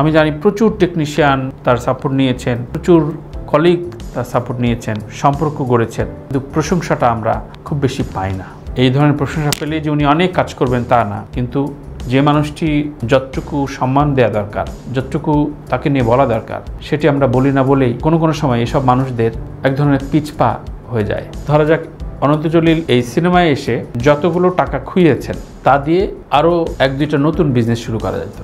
আমি জানি প্রচুর টেকনিশিয়ান তার সাপোর্ট নিয়েছেন, প্রচুর কলিগ তার সাপোর্ট নিয়েছেন, সম্পর্ক গড়েছেন, কিন্তু প্রশংসাটা আমরা খুব বেশি পাই না। এই ধরনের প্রশংসা পেলে যে উনি অনেক কাজ করবেন তা না, কিন্তু যে মানুষটি যতটুকু সম্মান দেওয়া দরকার, যতটুকু তাকে নিয়ে বলা দরকার, সেটি আমরা বলি না বলেই কোনো সময় এসব মানুষদের এক ধরনের পিছপা হয়ে যায়। ধরা যাক অনন্ত জলিল এই সিনেমায় এসে যতগুলো টাকা খুইয়েছেন তা দিয়ে আরও 1-2টা নতুন বিজনেস শুরু করা যেত।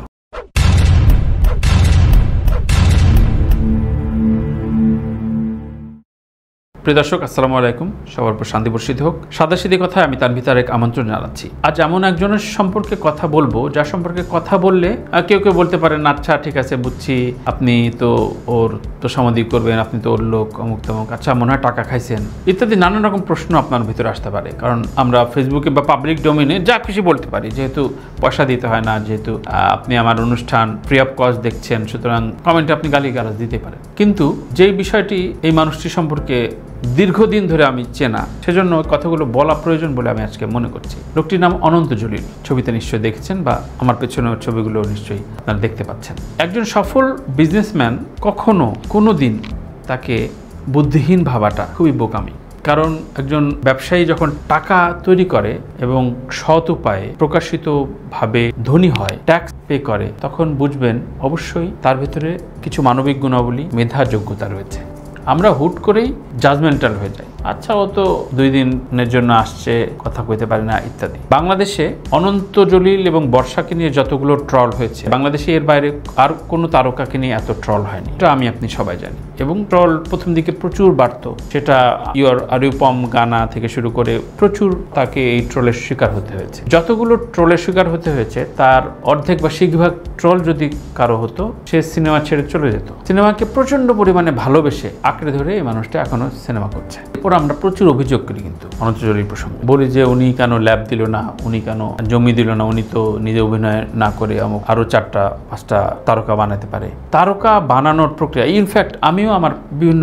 প্রিয় দর্শক, আসসালামু আলাইকুম। সবার উপর শান্তি বর্ষিত হোক। সাদাসিধি কথায় আমি তানভীর তারেক আমন্ত্রণ জানাচ্ছি। আজ এমন একজনের সম্পর্কে কথা বলবো, যার সম্পর্কে কথা বললে কেউ বলতে পারেন, আচ্ছা ঠিক আছে বুঝছি, আপনি তো ওর তো সমাধি করবেন, আপনি তো ওর লোক, অমুক তমুক, আচ্ছা মনে হয় টাকা খাইছেন, ইত্যাদি নানান রকম প্রশ্ন আপনার ভিতরে আসতে পারে। কারণ আমরা ফেসবুকে বা পাবলিক ডোমেনে যা খুশি বলতে পারি, যেহেতু পয়সা দিতে হয় না, যেহেতু আপনি আমার অনুষ্ঠান ফ্রি অফ কস্ট দেখছেন, সুতরাং কমেন্টে আপনি গালিগালাজ দিতে পারেন। কিন্তু যেই বিষয়টি এই মানুষটি সম্পর্কে দীর্ঘদিন ধরে আমি চেনা, সেজন্য কথাগুলো বলা প্রয়োজন বলে আমি আজকে মনে করছি। লোকটির নাম অনন্ত জলিল। ছবিতে নিশ্চয়ই দেখেছেন বা আমার পেছনের ছবিগুলো নিশ্চয়ই আপনারা দেখতে পাচ্ছেন। একজন সফল বিজনেসম্যান কখনো কোনো দিন তাকে বুদ্ধিহীন ভাবাটা খুবই বোকামি। কারণ একজন ব্যবসায়ী যখন টাকা তৈরি করে এবং সৎ উপায়ে প্রকাশিতভাবে ধনী হয়, ট্যাক্স পে করে, তখন বুঝবেন অবশ্যই তার ভিতরে কিছু মানবিক গুণাবলী, মেধা, যোগ্যতা রয়েছে। আমরা হুট করেই জাজমেন্টাল হয়ে যাই, আচ্ছা ও তো 2 দিনের জন্য আসছে, কথা কইতে পারে না ইত্যাদি। বাংলাদেশে অনন্ত জলিল এবং বর্ষাকে নিয়ে যতগুলো ট্রল হয়েছে, বাংলাদেশে এর বাইরে আর কোনো তারকাকে নিয়ে এত ট্রল হয়নি, এটা আমি আপনি সবাই জানি। এবং ট্রল প্রথম দিকে প্রচুর বাড়তো, সেটা ইউর আরিউপম গানা থেকে শুরু করে প্রচুর তাকে এই ট্রলের শিকার হতে হয়েছে। যতগুলো ট্রলের শিকার হতে হয়েছে তার অর্ধেক বা 60% ট্রল যদি কারো হতো, সে সিনেমা ছেড়ে চলে যেত। সিনেমাকে প্রচণ্ড পরিমাণে ভালোবেসে আঁকড়ে ধরে এই মানুষটা এখনো সিনেমা করছে। এরপর আমরা প্রচুর অভিযোগ করি কিন্তু অনন্ত জলিল প্রসঙ্গে, বলি যে উনি কেন ল্যাব দিল না, উনি কেন জমি দিল না, উনি তো নিজে অভিনয় না করে আরো 4-5টা তারকা বানাতে পারে। তারকা বানানোর প্রক্রিয়া, ইনফ্যাক্ট আমিও আমার বিভিন্ন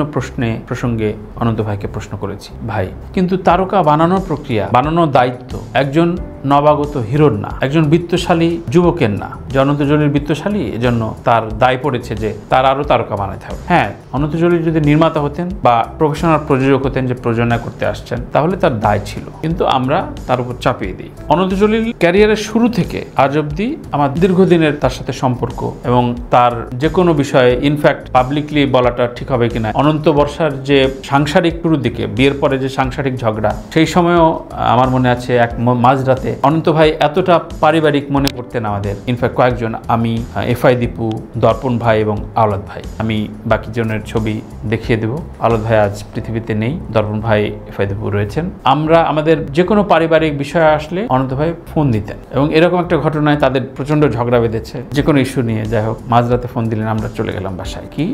প্রসঙ্গে অনন্ত ভাইকে প্রশ্ন করেছি, ভাই কিন্তু তারকা বানানোর প্রক্রিয়া, বানানোর দায়িত্ব একজন নবাগত হিরোর না, একজন বিত্তশালী যুবকের না। যে অনন্ত জলিল বিত্তশালী, এজন্য তার দায় পড়েছে যে তার আরো তারকা বানাতে হবে। হ্যাঁ, অনন্ত জলিল যদি নির্মাতা হতেন বা প্রফেশনাল প্রযোজক হতেন, যে প্রযোজনা করতে আসছেন, তাহলে তার দায় ছিল, কিন্তু আমরা তার উপর চাপিয়ে দিই। অনন্ত জলিল ক্যারিয়ারের শুরু থেকে আজ অব্দি আমার দীর্ঘদিনের তার সাথে সম্পর্ক, এবং তার যে কোনো বিষয়ে, ইনফ্যাক্ট পাবলিকলি বলাটা ঠিক হবে কিনা, অনন্ত বর্ষার যে সাংসারিক শুরুর দিকে, বিয়ের পরে যে সাংসারিক ঝগড়া, সেই সময়ও আমার মনে আছে এক মাঝরাতে অনন্ত ভাই এতটা পারিবারিক মনে করতেন আমাদের। ইনফ্যাক্ট কয়েকজন, আমি, এফআই দীপু, দর্পণ ভাই এবং আওলাদ ভাই, আমি বাকি জনের ছবি দেখিয়ে দেব। আওলাদ ভাই আজ পৃথিবীতে নেই, দর্পণ ভাই, এফআই দীপু রয়েছেন। আমরা আমাদের যে কোনো পারিবারিক বিষয় আসলে অনন্ত ভাই ফোন দিতেন, এবং এরকম একটা ঘটনায় তাদের প্রচন্ড ঝগড়া বেঁধেছে যে কোনো ইস্যু নিয়ে। যাই হোক, মাঝরাতে ফোন দিলেন, আমরা চলে গেলাম বাসায়, কি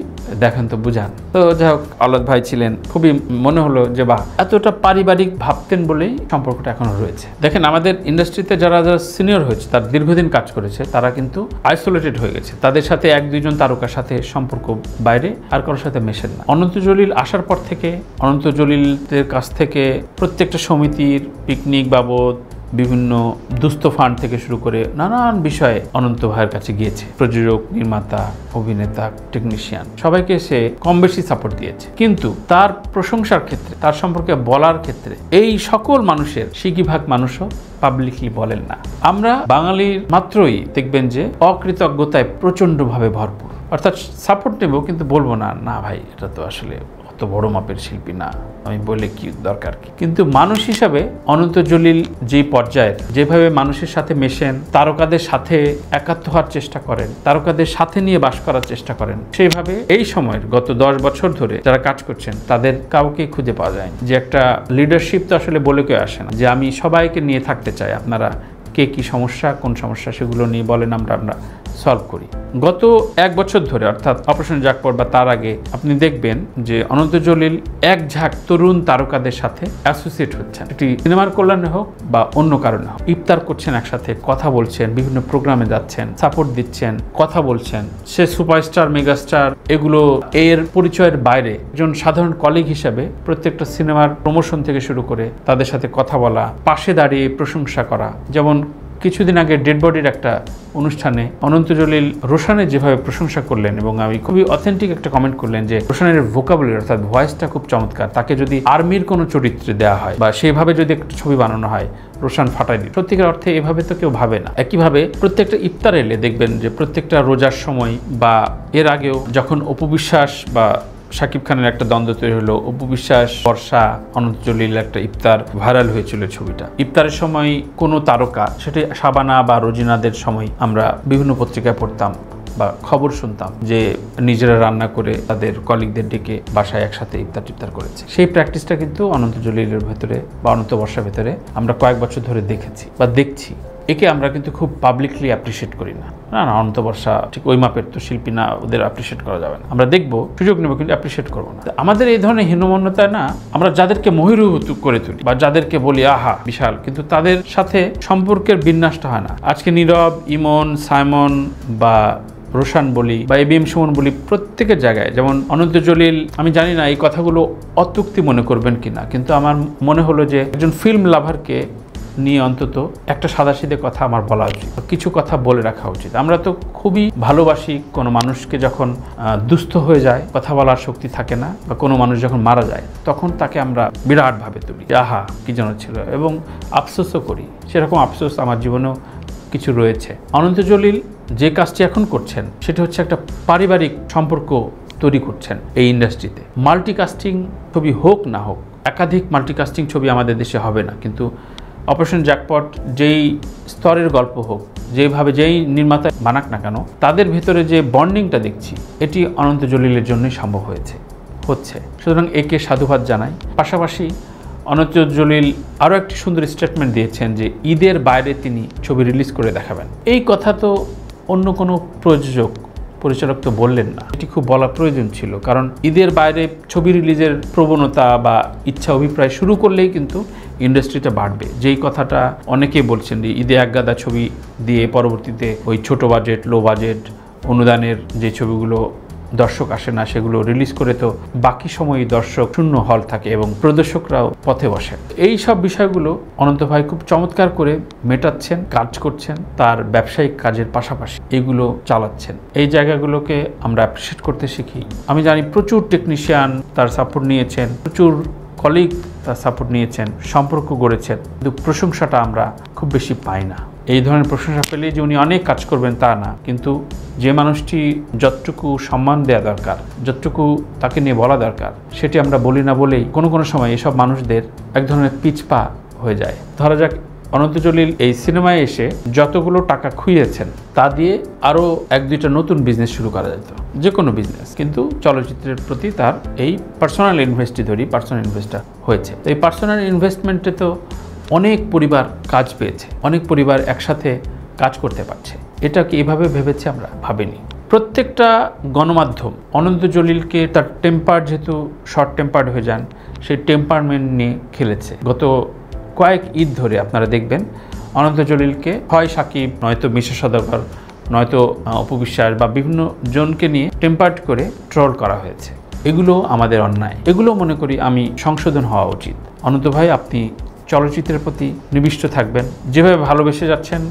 দেখেন তো বুঝান। তো যাই হোক, আওলাদ ভাই ছিলেন, খুবই মনে হলো যে বাহ, এতটা পারিবারিক ভাবতেন বলেই সম্পর্কটা এখনো রয়েছে। দেখেন, আমাদের ইন্ডাস্ট্রিতে যারা সিনিয়র হয়েছে, তার দীর্ঘদিন কাজ করেছে, তারা কিন্তু আইসোলেটেড হয়ে গেছে। তাদের সাথে 1-2জন তারকার সাথে সম্পর্ক, বাইরে আর কারোর সাথে মেশেন না। অনন্ত জলিল আসার পর থেকে অনন্ত জলিলদের কাছ থেকে প্রত্যেকটা সমিতির পিকনিক বাবদ, বিভিন্ন দুস্থ ফান্ড থেকে শুরু করে নানান বিষয়ে অনন্ত ভাইয়ের কাছে গিয়েছে। প্রযোজক, নির্মাতা, অভিনেতা, টেকনিশিয়ান সবাইকে সে কম বেশি সাপোর্ট দিয়েছে। কিন্তু তার প্রশংসার ক্ষেত্রে, তার সম্পর্কে বলার ক্ষেত্রে এই সকল মানুষের 60% মানুষও পাবলিকলি বলেন না। আমরা বাঙালির মাত্রই দেখবেন যে অকৃতজ্ঞতায় প্রচণ্ডভাবে ভরপুর, অর্থাৎ সাপোর্ট নেব কিন্তু বলবো না, না ভাই এটা তো আসলে অত বড় মাপের শিল্পী না, আমি বলে কি দরকার কি। কিন্তু মানুষ হিসাবে অনন্ত জলিল যে পর্যায়ের, যেভাবে মানুষের সাথে মেশেন, তারকাদের সাথে একাত্ম হওয়ার চেষ্টা করেন, তারকাদের সাথে নিয়ে বাস করার চেষ্টা করেন, সেইভাবে এই সময়ের গত 10 বছর ধরে যারা কাজ করছেন তাদের কাউকে খুঁজে পাওয়া যায়। যে একটা লিডারশিপ তো আসলে বলে কেউ আসে না, যে আমি সবাইকে নিয়ে থাকতে চাই, আপনারা কে কি সমস্যা, কোন সমস্যা, সেগুলো নিয়ে বলেন, আমরা সলভ করি। গত 1 বছর ধরে, অর্থাৎ অপারেশন জাকপট বা তার আগে, আপনি দেখবেন যে অনন্ত জলিল এক ঝাঁক তরুণ তারকাদের সাথে অ্যাসোসিয়েট হচ্ছেন, এটি সিনেমার কল্যাণে হোক বা অন্য কারণে হোক। ইফতার করছেন একসাথে, কথা বলছেন, বিভিন্ন প্রোগ্রামে যাচ্ছেন, সাপোর্ট দিচ্ছেন, কথা বলছেন। সে সুপারস্টার, মেগাস্টার, এগুলো এর পরিচয়ের বাইরে একজন সাধারণ কলিগ হিসেবে প্রত্যেকটা সিনেমার প্রমোশন থেকে শুরু করে তাদের সাথে কথা বলা, পাশে দাঁড়িয়ে প্রশংসা করা। যেমন কিছুদিন আগে ডেড বডির একটা অনুষ্ঠানে অনন্ত জলিল রোশানের যেভাবে প্রশংসা করলেন এবং আমি খুবই অথেন্টিক একটা কমেন্ট করলেন যে রোশানের ভোকাবুলারি অর্থাৎ ভয়েসটা খুব চমৎকার, তাকে যদি আর্মির কোনো চরিত্রে দেওয়া হয় বা সেইভাবে যদি একটা ছবি বানানো হয় রোশান ফাটাই দিত। সত্যিকার অর্থে এভাবে তো কেউ ভাবে না। একইভাবে প্রত্যেকটা ইফতার এলে দেখবেন যে প্রত্যেকটা রোজার সময় বা এর আগেও যখন অপু বিশ্বাস বা শাকিব খানের একটা দ্বন্দ্ব তৈরি হলো, অপু বিশ্বাস বর্ষা অনন্ত জলিল একটা ইফতার ভাইরাল হয়েছিল ছবিটা। ইফতারের সময় কোনো তারকা, সেটি শাবানা বা রোজিনাদের সময় আমরা বিভিন্ন পত্রিকায় পড়তাম বা খবর শুনতাম যে নিজেরা রান্না করে তাদের কলিগদের ডেকে বাসায় একসাথে ইফতার করেছে। সেই প্র্যাকটিসটা কিন্তু অনন্ত জলিলের ভেতরে বা অনন্ত বর্ষার ভেতরে আমরা কয়েক বছর ধরে দেখেছি বা দেখছি। একে আমরা কিন্তু খুব পাবলিকলি অ্যাপ্রিসিয়েট করি না। অনন্ত বর্ষা ঠিক ওই মাপের তো শিল্পী না, ওদের অ্যাপ্রিসিয়েট করা যাবে না। আমরা দেখবো, সুযোগ নেবো, কিন্তু অ্যাপ্রিসিয়েট করবো না। আমাদের এই ধরনের হীনমন্যতায় না আমরা যাদেরকে মহিরূহ করে তুলি বা যাদেরকে বলি আহা বিশাল, কিন্তু তাদের সাথে সম্পর্কের বিন্যাসটা হয় না। আজকে নীরব, ইমন, সাইমন বা রোশান বলি বা এবিএম সুমন বলি, প্রত্যেকের জায়গায় যেমন অনন্ত জলিল, আমি জানি না এই কথাগুলো অত্যুক্তি মনে করবেন কিনা, কিন্তু আমার মনে হলো যে একজন ফিল্ম লাভারকে নিয়ে অন্তত একটা সাদাসিধে কথা আমার বলা উচিত, কিছু কথা বলে রাখা উচিত। আমরা তো খুবই ভালোবাসি কোনো মানুষকে যখন দুস্থ হয়ে যায়, কথা বলার শক্তি থাকে না, বা কোনো মানুষ যখন মারা যায় তখন তাকে আমরা বিরাটভাবে তুলি, আহা কি যেন ছিল, এবং আফসোসও করি। সেরকম আফসোস আমার জীবনেও কিছু রয়েছে। অনন্ত জলিল যে কাজটি এখন করছেন সেটা হচ্ছে একটা পারিবারিক সম্পর্ক তৈরি করছেন এই ইন্ডাস্ট্রিতে। মাল্টিকাস্টিং ছবি হোক না হোক, একাধিক মাল্টিকাস্টিং ছবি আমাদের দেশে হবে না, কিন্তু অপারেশন জ্যাকপট যেই স্তরের গল্প হোক, যেভাবে যেই নির্মাতা বানাক না কেন, তাদের ভেতরে যে বন্ডিংটা দেখছি এটি অনন্ত জলিলের জন্যই সম্ভব হচ্ছে। সুতরাং একে সাধুবাদ জানাই। পাশাপাশি অনন্ত জলিল আরও একটি সুন্দর স্টেটমেন্ট দিয়েছেন যে ঈদের বাইরে তিনি ছবি রিলিজ করে দেখাবেন। এই কথা তো অন্য কোনো পরিচালক তো বললেন না, এটি খুব বলা প্রয়োজন ছিল, কারণ ঈদের বাইরে ছবি রিলিজের প্রবণতা বা ইচ্ছা অভিপ্রায় শুরু করলেই কিন্তু ইন্ডাস্ট্রিটা বাড়বে। যেই কথাটা অনেকেই বলছেন যে ঈদে একগাদা ছবি দিয়ে পরবর্তীতে ওই ছোট বাজেট, লো বাজেট অনুদানের যে ছবিগুলো দর্শক আসে না সেগুলো রিলিজ করে তো বাকি সময় দর্শক শূন্য হল থাকে এবং প্রদর্শকরাও পথে বসে। এই সব বিষয়গুলো অনন্ত ভাই খুব চমৎকার করে মেটাচ্ছেন, কাজ করছেন, তার ব্যবসায়িক কাজের পাশাপাশি এগুলো চালাচ্ছেন। এই জায়গাগুলোকে আমরা অ্যাপ্রিসিয়েট করতে শিখি। আমি জানি প্রচুর টেকনিশিয়ান তার সাপোর্ট নিয়েছেন, প্রচুর কলিগ তার সাপোর্ট নিয়েছেন, সম্পর্ক গড়েছেন, কিন্তু প্রশংসাটা আমরা খুব বেশি পাই না। এই ধরনের প্রশংসা পেলেই যে উনি অনেক কাজ করবেন তা না, কিন্তু যে মানুষটি যতটুকু সম্মান দেওয়া দরকার, যতটুকু তাকে নিয়ে বলা দরকার, সেটি আমরা বলি না বলেই কোনো কোনো সময় এসব মানুষদের এক ধরনের পিছপা হয়ে যায়। ধরা যাক অনন্ত জলিল এই সিনেমায় এসে যতগুলো টাকা খুইয়েছেন তা দিয়ে আরও এক দুইটা নতুন বিজনেস শুরু করা যেত, যে কোনো বিজনেস, কিন্তু চলচ্চিত্রের প্রতি তার এই পার্সোনাল ইনভেস্টটা হয়েছে। এই পার্সোনাল ইনভেস্টমেন্টে তো অনেক পরিবার কাজ পেয়েছে, অনেক পরিবার একসাথে কাজ করতে পারছে। এটা কি এভাবে ভেবেছে? আমরা ভাবিনি। প্রত্যেকটা গণমাধ্যম অনন্ত জলিলকে তার টেম্পার, যেহেতু শর্ট টেম্পার্ড হয়ে যান, সেই টেম্পারমেন্ট নিয়ে খেলেছে। গত কয়েক ঈদ ধরে আপনারা দেখবেন অনন্ত জলিলকে হয় সাকিব, নয়তো মিশা সওদাগর, নয়তো অপু বিশ্বাস বা বিভিন্ন জনকে নিয়ে টেম্পার্ড করে ট্রল করা হয়েছে। এগুলো আমাদের অন্যায়, এগুলো মনে করি আমি সংশোধন হওয়া উচিত। অনন্ত ভাই, আপনি চলচ্চিত্রের প্রতি নিবিষ্ট থাকবেন, যেভাবে ভালোবেসে যাচ্ছেন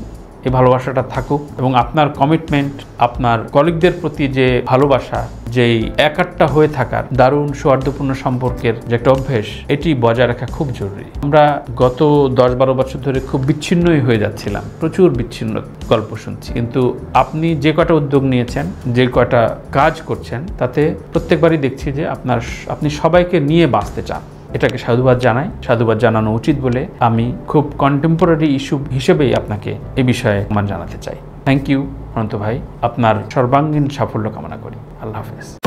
এই ভালোবাসাটা থাকুক, এবং আপনার কমিটমেন্ট, আপনার কলিগদের প্রতি যে ভালোবাসা, যেই একাট্টা হয়ে থাকার দারুণ সৌহার্দ্যপূর্ণ সম্পর্কের যে একটা অভ্যেস, এটি বজায় রাখা খুব জরুরি। আমরা গত 10-12 বছর ধরে খুব বিচ্ছিন্নই হয়ে যাচ্ছিলাম, প্রচুর বিচ্ছিন্ন গল্প শুনছি, কিন্তু আপনি যে কটা উদ্যোগ নিয়েছেন, যে কটা কাজ করছেন, তাতে প্রত্যেকবারই দেখছি যে আপনি সবাইকে নিয়ে বাঁচতে চান। এটাকে সাধুবাদ জানাই, সাধুবাদ জানানো উচিত বলে আমি খুব কন্টেম্পোরারি ইস্যু হিসেবেই আপনাকে এ বিষয়ে জানাতে চাই। থ্যাংক ইউ অনন্ত ভাই, আপনার সর্বাঙ্গীন সাফল্য কামনা করি। আল্লাহ হাফেজ।